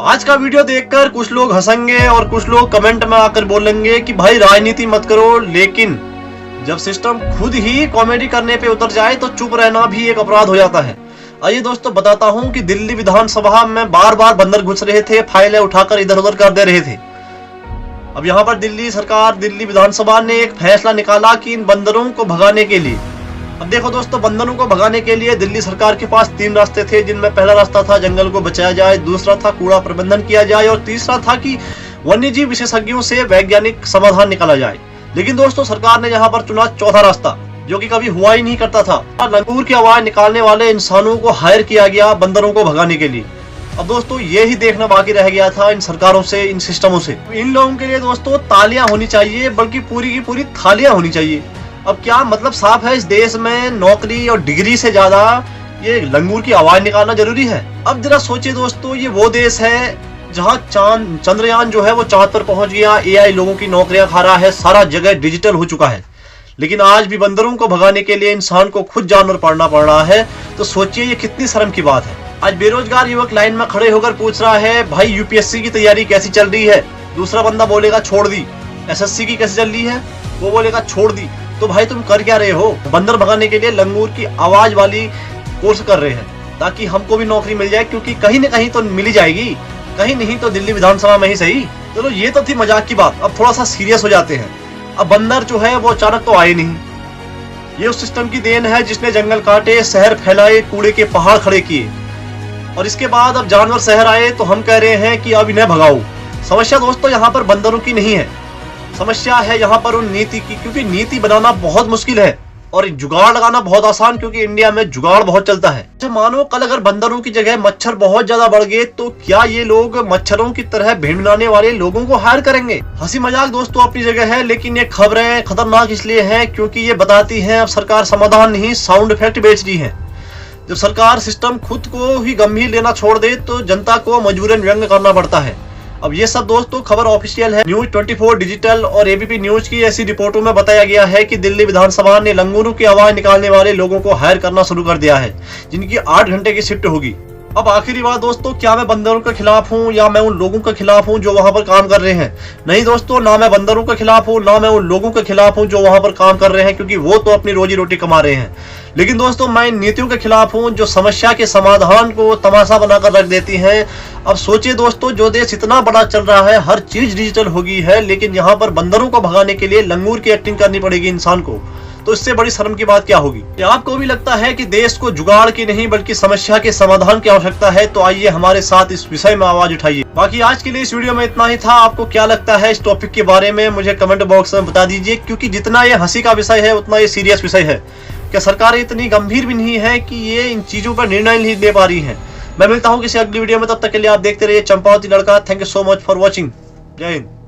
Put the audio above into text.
आज का वीडियो देखकर कुछ लोग हंसेंगे और कुछ लोग कमेंट में आकर बोलेंगे कि भाई राजनीति मत करो, लेकिन जब सिस्टम खुद ही कॉमेडी करने पे उतर जाए तो चुप रहना भी एक अपराध हो जाता है। आइए दोस्तों बताता हूं कि दिल्ली विधानसभा में बार बार बंदर घुस रहे थे, फाइलें उठाकर इधर उधर कर दे रहे थे। अब यहाँ पर दिल्ली विधानसभा ने एक फैसला निकाला कि इन बंदरों को भगाने के लिए, अब देखो दोस्तों, बंदरों को भगाने के लिए दिल्ली सरकार के पास 3 रास्ते थे, जिनमें पहला रास्ता था जंगल को बचाया जाए, दूसरा था कूड़ा प्रबंधन किया जाए और तीसरा था कि वन्यजीव विशेषज्ञों से वैज्ञानिक समाधान निकाला जाए। लेकिन दोस्तों सरकार ने यहाँ पर चुना चौथा रास्ता, जो कि कभी हुआ ही नहीं करता था। लंगूर की आवाज निकालने वाले इंसानों को हायर किया गया बंदरों को भगाने के लिए। अब दोस्तों ये ही देखना बाकी रह गया था इन सरकारों से, इन सिस्टमों से। इन लोगों के लिए दोस्तों तालियां होनी चाहिए, बल्कि पूरी की पूरी थालियां होनी चाहिए। अब क्या मतलब साफ है, इस देश में नौकरी और डिग्री से ज्यादा ये लंगूर की आवाज निकालना जरूरी है। अब जरा सोचिए दोस्तों, ये वो देश है जहाँ चंद्रयान जो है वो चांद पर पहुंच गया, एआई लोगों की नौकरियां खा रहा है, सारा जगह डिजिटल हो चुका है, लेकिन आज भी बंदरों को भगाने के लिए इंसान को खुद जानवर पड़ना पड़ रहा है। तो सोचिए ये कितनी शर्म की बात है। आज बेरोजगार युवक लाइन में खड़े होकर पूछ रहा है, भाई यूपीएससी की तैयारी कैसी चल रही है? दूसरा बंदा बोलेगा छोड़ दी। एसएससी की कैसी चल रही है? वो बोलेगा छोड़ दी। तो भाई तुम कर क्या रहे हो? बंदर भगाने के लिए लंगूर की आवाज वाली कोर्स कर रहे हैं, ताकि हमको भी नौकरी मिल जाए, क्योंकि कहीं न कहीं तो मिल ही जाएगी, कहीं नहीं तो दिल्ली विधानसभा में ही सही। चलो ये तो थी मजाक की बात, अब थोड़ा सा सीरियस हो जाते हैं। अब बंदर जो है वो अचानक तो आए नहीं, ये उस सिस्टम की देन है जिसने जंगल काटे, शहर फैलाए, कूड़े के पहाड़ खड़े किए, और इसके बाद अब जानवर शहर आए तो हम कह रहे हैं कि अब इन्हें भगाओ। समस्या दोस्तों यहाँ पर बंदरों की नहीं है, समस्या है यहाँ पर उन नीति की, क्योंकि नीति बनाना बहुत मुश्किल है और जुगाड़ लगाना बहुत आसान, क्योंकि इंडिया में जुगाड़ बहुत चलता है। अच्छा मानो कल अगर बंदरों की जगह मच्छर बहुत ज्यादा बढ़ गए, तो क्या ये लोग मच्छरों की तरह भीड़ बनाने वाले लोगों को हायर करेंगे? हंसी मजाक दोस्तों अपनी जगह है, लेकिन ये खबरें खतरनाक इसलिए है क्योंकि ये बताती है अब सरकार समाधान नहीं साउंड इफेक्ट बेच रही है। जब सरकार सिस्टम खुद को ही गंभीर लेना छोड़ दे तो जनता को मजबूरन व्यंग करना पड़ता है। अब ये सब दोस्तों खबर ऑफिशियल है, न्यूज 24 डिजिटल और एबीपी न्यूज की ऐसी रिपोर्टों में बताया गया है कि दिल्ली विधानसभा ने लंगूरों की आवाज निकालने वाले लोगों को हायर करना शुरू कर दिया है, जिनकी 8 घंटे की शिफ्ट होगी। अब आखिरी बात दोस्तों, क्या मैं बंदरों के खिलाफ हूँ या मैं उन लोगों के खिलाफ हूँ जो वहां पर काम कर रहे हैं? नहीं दोस्तों, ना मैं बंदरों के खिलाफ हूँ, ना मैं उन लोगों के खिलाफ हूँ जो वहां पर काम कर रहे हैं, क्योंकि वो तो अपनी रोजी रोटी कमा रहे हैं। लेकिन दोस्तों मैं इन नीतियों के खिलाफ हूँ जो समस्या के समाधान को तमाशा बनाकर रख देती हैं। अब सोचिए दोस्तों, जो देश इतना बड़ा चल रहा है, हर चीज डिजिटल हो गई है, लेकिन यहाँ पर बंदरों को भगाने के लिए लंगूर की एक्टिंग करनी पड़ेगी इंसान को, तो इससे बड़ी शर्म की बात क्या होगी? क्या आपको भी लगता है कि देश को जुगाड़ की नहीं बल्कि समस्या के समाधान की आवश्यकता है? तो आइए हमारे साथ इस विषय में आवाज उठाइए। बाकी आज के लिए इस वीडियो में इतना ही था। आपको क्या लगता है इस टॉपिक के बारे में मुझे कमेंट बॉक्स में बता दीजिए, क्योंकि जितना ये हंसी का विषय है उतना ये सीरियस विषय है। क्या सरकार इतनी गंभीर भी नहीं है कि ये इन चीजों पर निर्णय नहीं ले पा रही है? मैं मिलता हूँ किसी अगली वीडियो में, तब तक के लिए आप देखते रहिए चंपावती लड़का। Thank you so much for watching. जय हिंद।